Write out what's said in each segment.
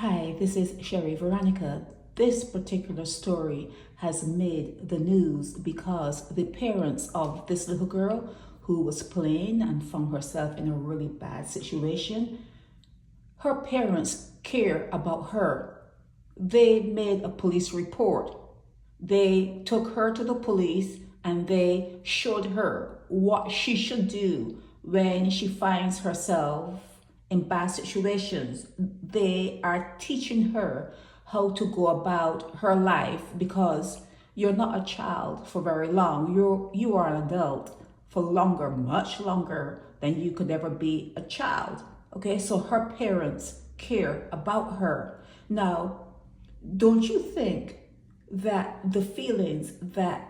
Hi, this is Sherry Veronica. This particular story has made the news because the parents of this little girl who was playing and found herself in a really bad situation, her parents care about her. They made a police report. They took her to the police and they showed her what she should do when she finds herself in bad situations. They are teaching her how to go about her life because you're not a child for very long. You are an adult for longer, much longer than you could ever be a child. Okay, so her parents care about her. Now, don't you think that the feelings that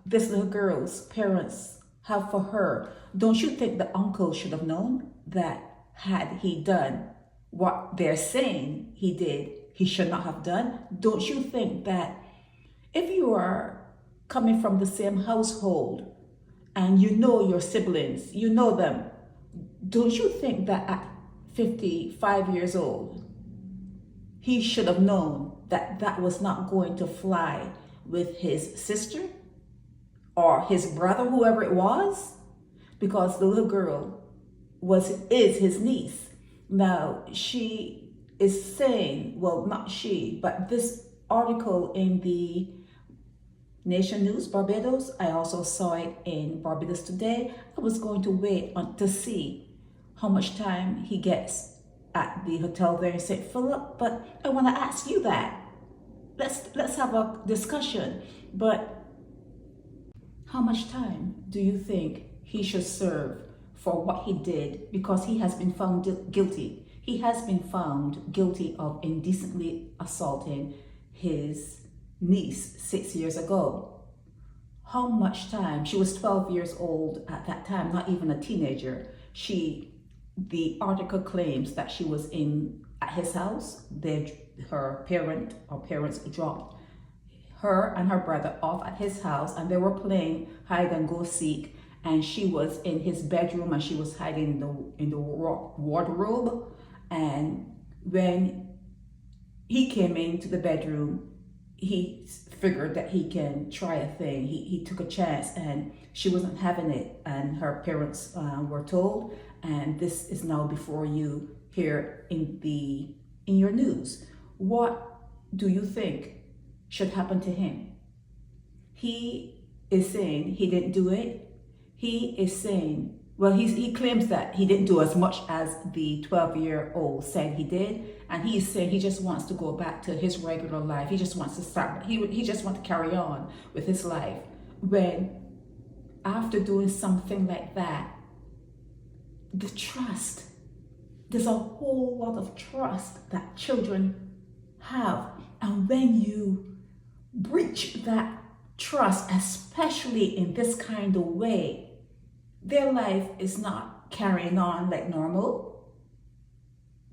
this little girl's parents have for her, don't you think the uncle should have known that had he done what they're saying he did, he should not have done? Don't you think that if you are coming from the same household and you know your siblings, you know them, don't you think that at 55 years old, he should have known that that was not going to fly with his sister or his brother, whoever it was? Because the little girl is his niece. Now, she is saying, well, not she, but this article in the Nation News, Barbados, I also saw it in Barbados Today. I was going to wait to see how much time he gets at the hotel there in St. Philip, but I want to ask you that. Let's have a discussion. But how much time do you think he should serve for what he did? Because he has been found guilty. He has been found guilty of indecently assaulting his niece 6 years ago. How much time? She was 12 years old at that time, not even a teenager. The article claims that she was at his house. Her parents dropped her and her brother off at his house, and they were playing hide and go seek, and she was in his bedroom and she was hiding in the wardrobe. And when he came into the bedroom, he figured that he can try a thing. He took a chance, and she wasn't having it, and her parents were told, and this is now before you here in your news. What do you think should happen to him? He is saying he didn't do it. He is saying, well, he claims that he didn't do as much as the 12-year-old said he did, and he's saying he just wants to go back to his regular life. He just wants to start. He just wants to carry on with his life. When after doing something like that, the trust, there's a whole lot of trust that children have, and when you breach that trust, especially in this kind of way, their life is not carrying on like normal.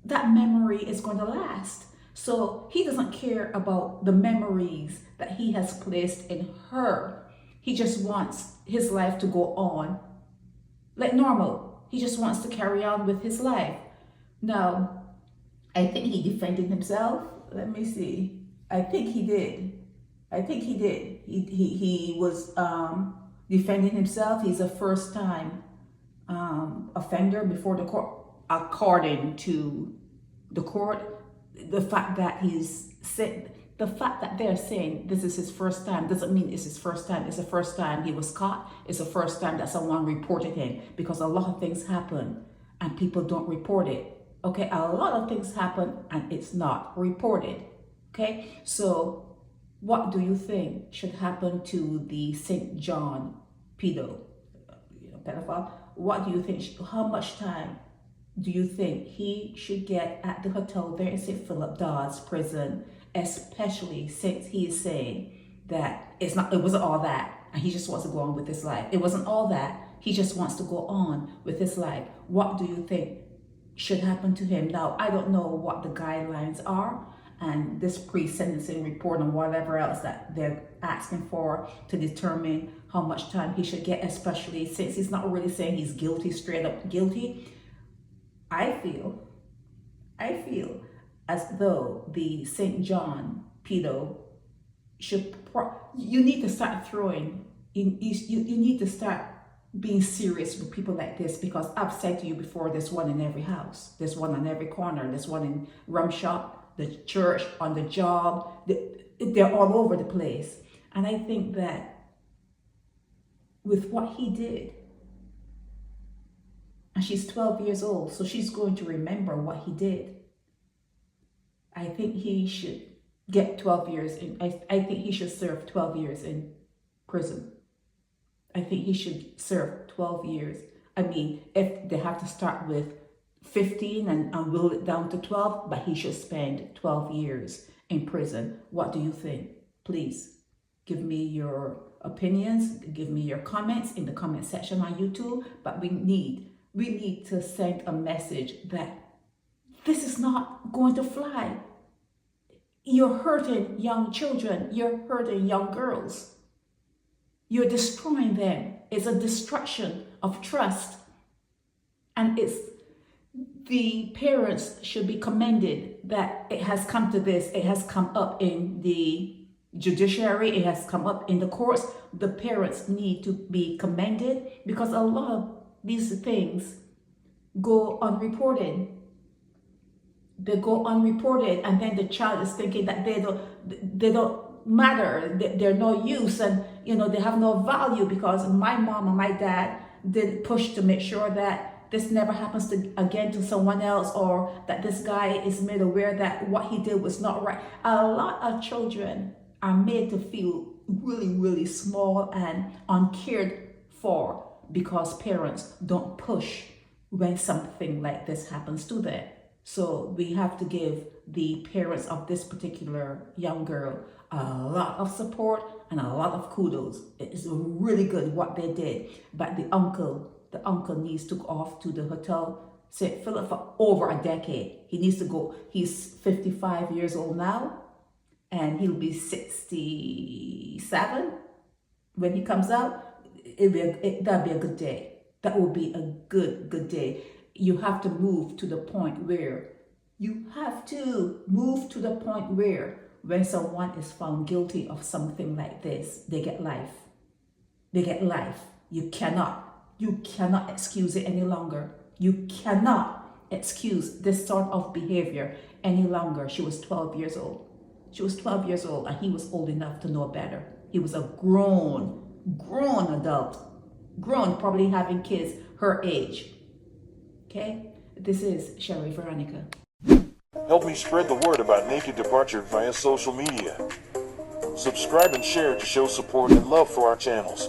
That memory is going to last. So he doesn't care about the memories that he has placed in her. He just wants his life to go on like normal. He just wants to carry on with his life. Now, I think he defended himself. Let me see. I think he did. He was defending himself. He's a first-time offender before the court, according to the court. The fact that they're saying this is his first time doesn't mean it's his first time. It's the first time he was caught. It's the first time that someone reported him, because a lot of things happen and people don't report it. Okay, a lot of things happen and it's not reported. Okay, so what do you think should happen to the St. John pedophile? What do you think? How much time do you think he should get at the hotel there in St. Philip Dodds prison, especially since he is saying that it wasn't all that, and he just wants to go on with his life? It wasn't all that. He just wants to go on with his life. What do you think should happen to him? Now, I don't know what the guidelines are, and this pre-sentencing report and whatever else that they're asking for to determine how much time he should get, especially since he's not really saying he's guilty, straight up guilty. I feel as though the St. John pedo you need to start throwing, you need to start being serious with people like this, because I've said to you before, there's one in every house, there's one on every corner, there's one in rum shop, the church, on the job, they're all over the place. And I think that with what he did, and she's 12 years old, so she's going to remember what he did. I think he should get 12 years in, I think he should serve 12 years in prison. I think he should serve 12 years. I mean, if they have to start with 15 and will it down to 12, but he should spend 12 years in prison. What do you think? Please give me your opinions, give me your comments in the comment section on YouTube. But we need to send a message that this is not going to fly. You're hurting young children. You're hurting young girls. You're destroying them. It's a destruction of trust. And it's the parents should be commended that it has come to this. It has come up in the judiciary. It has come up in the courts. The parents need to be commended, because a lot of these things go unreported. They go unreported, and then the child is thinking that they don't matter, they're no use, and they have no value, because my mom and my dad did push to make sure that this never happens again to someone else, or that this guy is made aware that what he did was not right. A lot of children are made to feel really, really small and uncared for, because parents don't push when something like this happens to them. So we have to give the parents of this particular young girl a lot of support and a lot of kudos. It's really good what they did. But the uncle needs to go off to the Hotel St. Philip for over a decade. He needs to go. He's 55 years old now, and he'll be 67 when he comes out. That'd be a good day. That will be a good day. You have to move to the point where when someone is found guilty of something like this, they get life. They get life. You cannot excuse it any longer. You cannot excuse this sort of behavior any longer. She was 12 years old. She was 12 years old, and he was old enough to know better. He was a grown adult. Grown, probably having kids her age. Okay? This is Sherry Veronica. Help me spread the word about Naked Departure via social media. Subscribe and share to show support and love for our channels.